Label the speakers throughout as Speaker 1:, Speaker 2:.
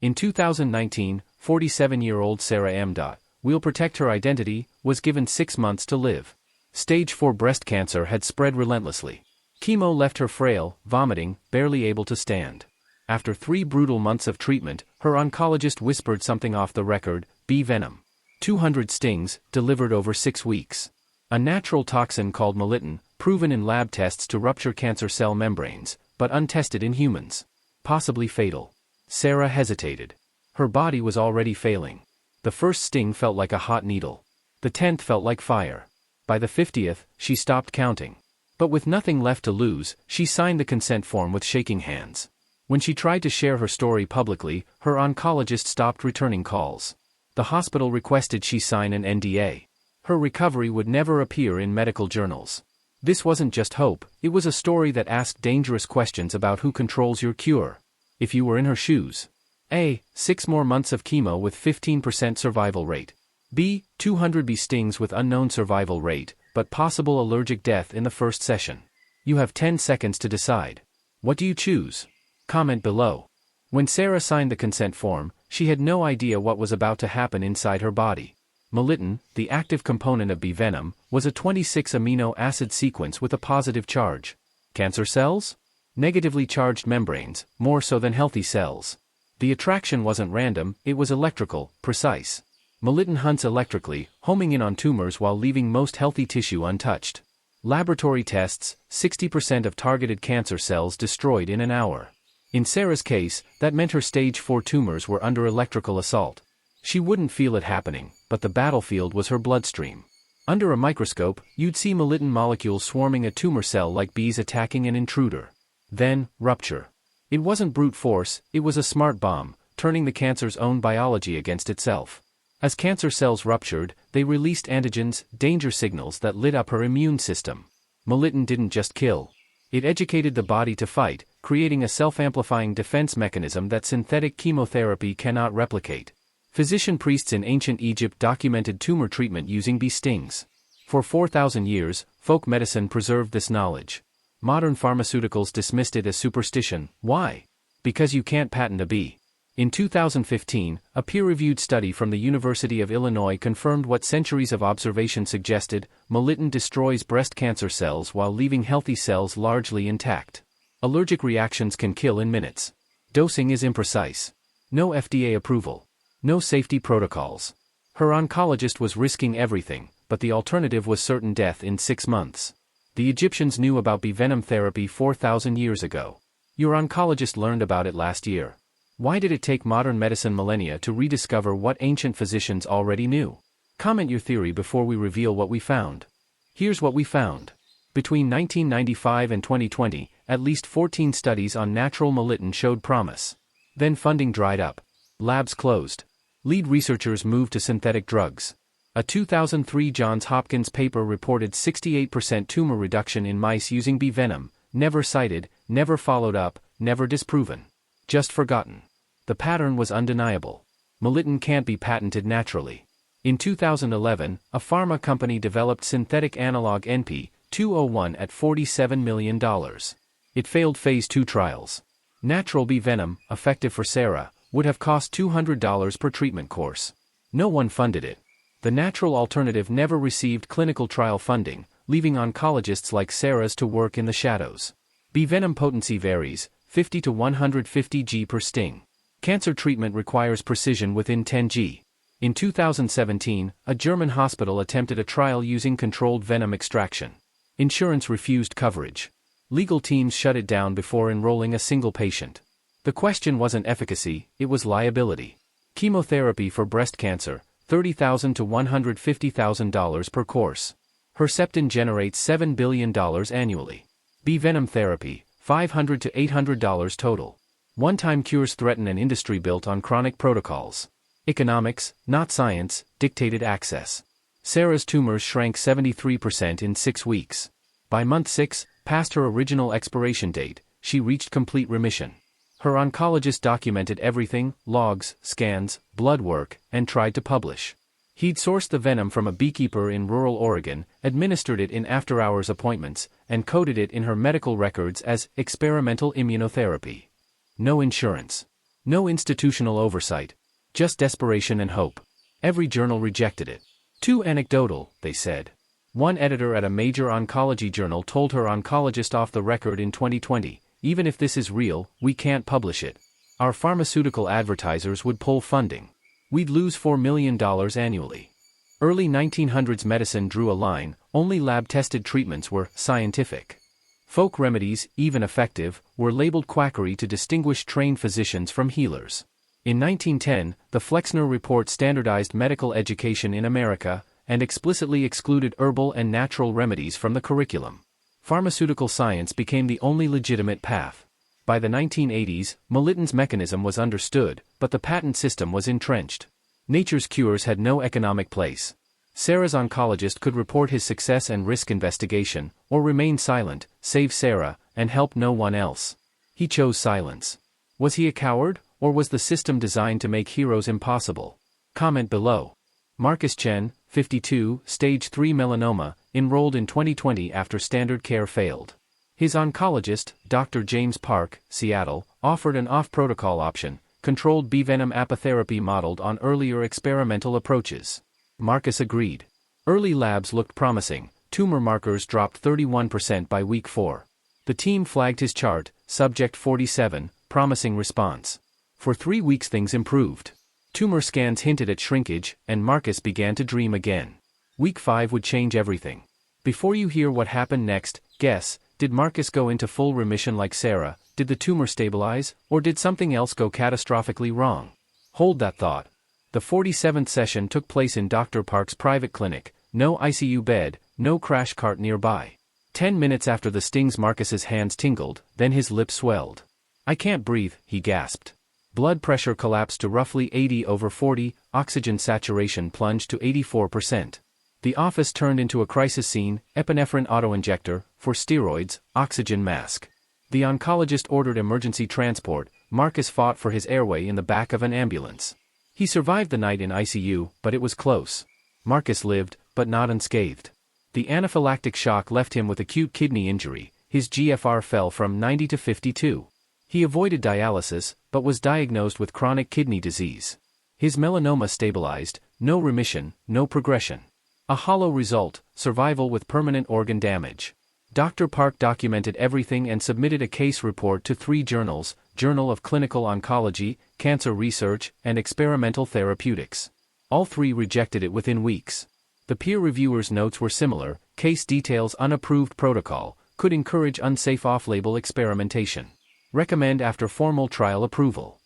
Speaker 1: In 2019, 47-year-old Sarah M. Will protect her identity, was given 6 months to live. Stage 4 breast cancer had spread relentlessly. Chemo left her frail, vomiting, barely able to stand. After 3 brutal months of treatment, her oncologist whispered something off the record: Venom. 200 stings, delivered over 6 weeks. A natural toxin called Melittin, proven in lab tests to rupture cancer cell membranes, but untested in humans. Possibly fatal. Sarah hesitated. Her body was already failing. The first sting felt like a hot needle. The 10th felt like fire. By the 50th, she stopped counting. But with nothing left to lose, she signed the consent form with shaking hands. When she tried to share her story publicly, her oncologist stopped returning calls. The hospital requested she sign an NDA. Her recovery would never appear in medical journals. This wasn't just hope, it was a story that asked dangerous questions about who controls your cure. If you were in her shoes. A. 6 more months of chemo with 15% survival rate. B. 200 stings with unknown survival rate, but possible allergic death in the first session. You have 10 seconds to decide. What do you choose? Comment below. When Sarah signed the consent form, she had no idea what was about to happen inside her body. Melittin, the active component of Venom, was a 26 amino acid sequence with a positive charge. Cancer cells? Negatively charged membranes, more so than healthy cells. The attraction wasn't random, it was electrical, precise. Melittin hunts electrically, homing in on tumors while leaving most healthy tissue untouched. Laboratory tests, 60% of targeted cancer cells destroyed in an hour. In Sarah's case, that meant her stage 4 tumors were under electrical assault. She wouldn't feel it happening, but the battlefield was her bloodstream. Under a microscope, you'd see Melittin molecules swarming a tumor cell like bees attacking an intruder. Then, rupture. It wasn't brute force, it was a smart bomb, turning the cancer's own biology against itself. As cancer cells ruptured, they released antigens, danger signals that lit up her immune system. Melittin didn't just kill. It educated the body to fight, creating a self-amplifying defense mechanism that synthetic chemotherapy cannot replicate. Physician priests in ancient Egypt documented tumor treatment using bee stings. For 4,000 years, folk medicine preserved this knowledge. Modern pharmaceuticals dismissed it as superstition. Why? Because you can't patent a bee. In 2015, a peer-reviewed study from the University of Illinois confirmed what centuries of observation suggested: Melittin destroys breast cancer cells while leaving healthy cells largely intact. Allergic reactions can kill in minutes. Dosing is imprecise. No FDA approval. No safety protocols. Her oncologist was risking everything, but the alternative was certain death in 6 months. The Egyptians knew about Venom therapy 4,000 years ago. Your oncologist learned about it last year. Why did it take modern medicine millennia to rediscover what ancient physicians already knew? Comment your theory before we reveal what we found. Here's what we found. Between 1995 and 2020, at least 14 studies on natural Melittin showed promise. Then funding dried up. Labs closed. Lead researchers moved to synthetic drugs. A 2003 Johns Hopkins paper reported 68% tumor reduction in mice using Venom, never cited, never followed up, never disproven. Just forgotten. The pattern was undeniable. Melittin can't be patented naturally. In 2011, a pharma company developed synthetic analog NP-201 at $47 million. It failed phase 2 trials. Natural Venom, effective for Sarah, would have cost $200 per treatment course. No one funded it. The natural alternative never received clinical trial funding, leaving oncologists like Sarah's to work in the shadows. Venom potency varies, 50 to 150 G per sting. Cancer treatment requires precision within 10 G. In 2017, a German hospital attempted a trial using controlled venom extraction. Insurance refused coverage. Legal teams shut it down before enrolling a single patient. The question wasn't efficacy, it was liability. Chemotherapy for breast cancer, $30,000 to $150,000 per course. Herceptin generates $7 billion annually. Venom therapy, $500 to $800 total. One-time cures threaten an industry built on chronic protocols. Economics, not science, dictated access. Sarah's tumors shrank 73% in 6 weeks. By month 6, past her original expiration date, she reached complete remission. Her oncologist documented everything: logs, scans, blood work, and tried to publish. He'd sourced the venom from a beekeeper in rural Oregon, administered it in after-hours appointments, and coded it in her medical records as experimental immunotherapy. No insurance. No institutional oversight. Just desperation and hope. Every journal rejected it. Too anecdotal, they said. One editor at a major oncology journal told her oncologist off the record in 2020, "Even if this is real, we can't publish it. Our pharmaceutical advertisers would pull funding. We'd lose $4 million annually." Early 1900s medicine drew a line, only lab-tested treatments were scientific. Folk remedies, even effective, were labeled quackery to distinguish trained physicians from healers. In 1910, the Flexner Report standardized medical education in America, and explicitly excluded herbal and natural remedies from the curriculum. Pharmaceutical science became the only legitimate path. By the 1980s, Melittin's mechanism was understood, but the patent system was entrenched. Nature's cures had no economic place. Sarah's oncologist could report his success and risk investigation, or remain silent, save Sarah, and help no one else. He chose silence. Was he a coward, or was the system designed to make heroes impossible? Comment below. Marcus Chen, 52, stage 3 melanoma, enrolled in 2020 after standard care failed. His oncologist, Dr. James Park, Seattle, offered an off-protocol option, controlled Venom apitherapy modeled on earlier experimental approaches. Marcus agreed. Early labs looked promising, tumor markers dropped 31% by week 4. The team flagged his chart, subject 47, promising response. For 3 weeks things improved. Tumor scans hinted at shrinkage, and Marcus began to dream again. Week 5 would change everything. Before you hear what happened next, guess, did Marcus go into full remission like Sarah, did the tumor stabilize, or did something else go catastrophically wrong? Hold that thought. The 47th session took place in Dr. Park's private clinic, no ICU bed, no crash cart nearby. 10 minutes after the stings, Marcus's hands tingled, then his lips swelled. "I can't breathe," he gasped. Blood pressure collapsed to roughly 80/40, oxygen saturation plunged to 84%. The office turned into a crisis scene, epinephrine autoinjector, for steroids, oxygen mask. The oncologist ordered emergency transport. Marcus fought for his airway in the back of an ambulance. He survived the night in ICU, but it was close. Marcus lived, but not unscathed. The anaphylactic shock left him with acute kidney injury. His GFR fell from 90 to 52. He avoided dialysis, but was diagnosed with chronic kidney disease. His melanoma stabilized, no remission, no progression. A hollow result, survival with permanent organ damage. Dr. Park documented everything and submitted a case report to 3 journals, Journal of Clinical Oncology, Cancer Research, and Experimental Therapeutics. All 3 rejected it within weeks. The peer reviewers' notes were similar: case details unapproved protocol, could encourage unsafe off-label experimentation. Recommend after formal trial approval.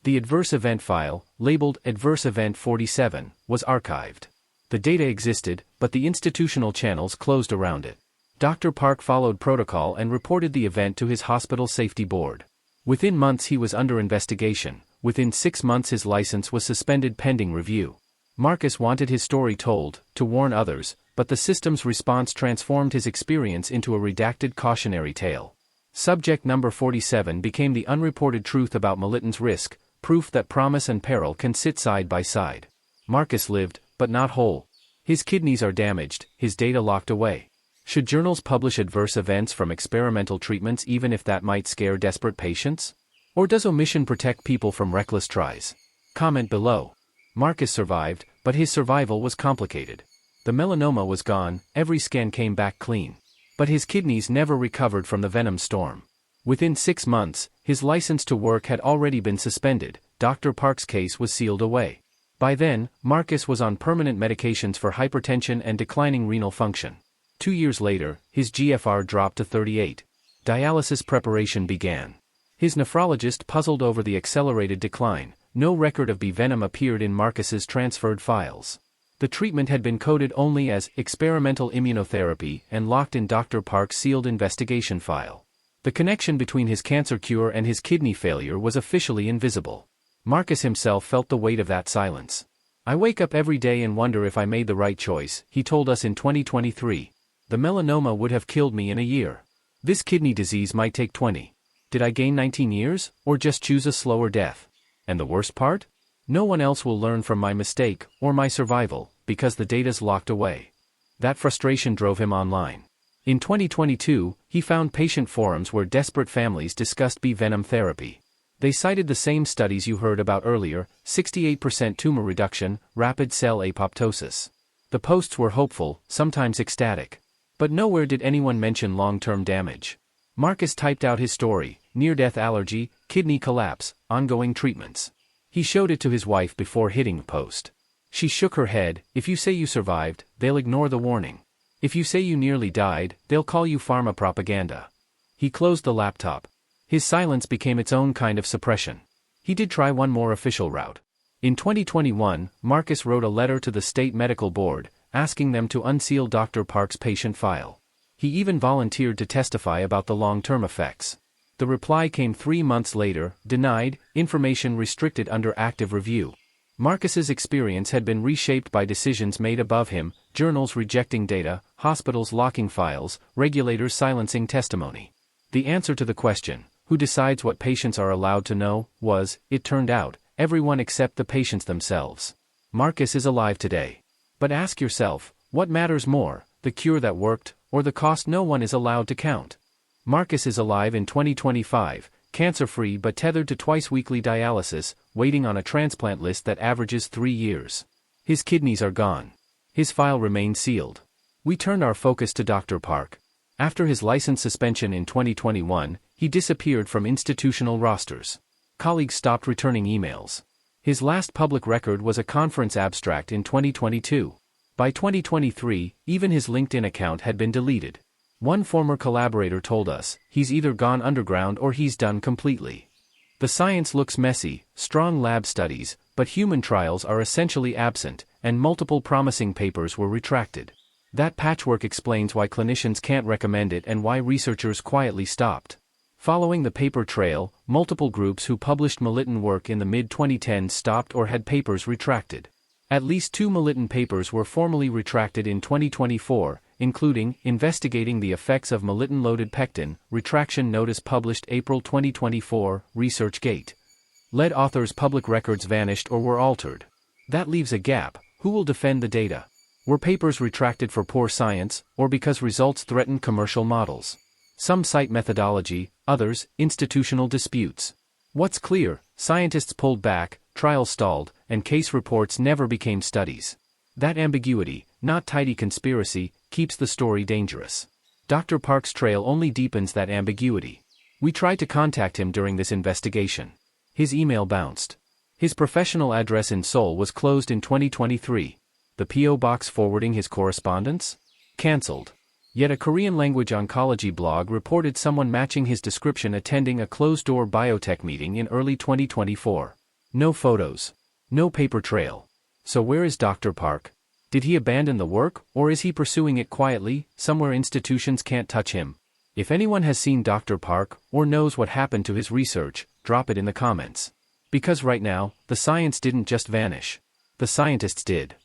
Speaker 1: The adverse event file, labeled Adverse Event 47, was archived. The data existed, but the institutional channels closed around it. Dr. Park followed protocol and reported the event to his hospital safety board. Within months he was under investigation. Within 6 months his license was suspended pending review. Marcus wanted his story told, to warn others, but the system's response transformed his experience into a redacted cautionary tale. Subject number 47 became the unreported truth about Melittin's risk, proof that promise and peril can sit side by side. Marcus lived, but not whole. His kidneys are damaged, his data locked away. Should journals publish adverse events from experimental treatments even if that might scare desperate patients? Or does omission protect people from reckless tries? Comment below. Marcus survived, but his survival was complicated. The melanoma was gone, every scan came back clean. But his kidneys never recovered from the Venom storm. Within 6 months, his license to work had already been suspended. Dr. Park's case was sealed away. By then, Marcus was on permanent medications for hypertension and declining renal function. 2 years later, his GFR dropped to 38. Dialysis preparation began. His nephrologist puzzled over the accelerated decline. No record of Venom appeared in Marcus's transferred files. The treatment had been coded only as experimental immunotherapy and locked in Dr. Park's sealed investigation file. The connection between his cancer cure and his kidney failure was officially invisible. Marcus himself felt the weight of that silence. "I wake up every day and wonder if I made the right choice," he told us in 2023. "The melanoma would have killed me in a year. This kidney disease might take 20. Did I gain 19 years, or just choose a slower death? And the worst part? No one else will learn from my mistake, or my survival, because the data's locked away." That frustration drove him online. In 2022, he found patient forums where desperate families discussed Venom therapy. They cited the same studies you heard about earlier, 68% tumor reduction, rapid cell apoptosis. The posts were hopeful, sometimes ecstatic. But nowhere did anyone mention long-term damage. Marcus typed out his story: near-death allergy, kidney collapse, ongoing treatments. He showed it to his wife before hitting post. She shook her head. If you say you survived, they'll ignore the warning. If you say you nearly died, they'll call you pharma propaganda. He closed the laptop. His silence became its own kind of suppression. He did try one more official route. In 2021, Marcus wrote a letter to the state medical board, asking them to unseal Dr. Park's patient file. He even volunteered to testify about the long-term effects. The reply came 3 months later: denied, information restricted under active review. Marcus's experience had been reshaped by decisions made above him, journals rejecting data, hospitals locking files, regulators silencing testimony. The answer to the question, who decides what patients are allowed to know, was, it turned out, everyone except the patients themselves. Marcus is alive today. But ask yourself, what matters more, the cure that worked, or the cost no one is allowed to count? Marcus is alive in 2025, cancer-free but tethered to twice-weekly dialysis, waiting on a transplant list that averages 3 years. His kidneys are gone. His file remains sealed. We turned our focus to Dr. Park. After his license suspension in 2021, he disappeared from institutional rosters. Colleagues stopped returning emails. His last public record was a conference abstract in 2022. By 2023, even his LinkedIn account had been deleted. One former collaborator told us, he's either gone underground or he's done completely. The science looks messy, strong lab studies, but human trials are essentially absent, and multiple promising papers were retracted. That patchwork explains why clinicians can't recommend it and why researchers quietly stopped. Following the paper trail, multiple groups who published Melittin work in the mid-2010s stopped or had papers retracted. At least 2 Melittin papers were formally retracted in 2024, including Investigating the Effects of Melittin-Loaded Pectin, retraction notice published April 2024, ResearchGate. Lead authors' public records vanished or were altered. That leaves a gap. Who will defend the data? Were papers retracted for poor science, or because results threatened commercial models? Some cite methodology, others, institutional disputes. What's clear, scientists pulled back, trials stalled, and case reports never became studies. That ambiguity, not tidy conspiracy, keeps the story dangerous. Dr. Park's trail only deepens that ambiguity. We tried to contact him during this investigation. His email bounced. His professional address in Seoul was closed in 2023. The P.O. box forwarding his correspondence? Cancelled. Yet a Korean-language oncology blog reported someone matching his description attending a closed-door biotech meeting in early 2024. No photos. No paper trail. So where is Dr. Park? Did he abandon the work, or is he pursuing it quietly, somewhere institutions can't touch him? If anyone has seen Dr. Park, or knows what happened to his research, drop it in the comments. Because right now, the science didn't just vanish. The scientists did.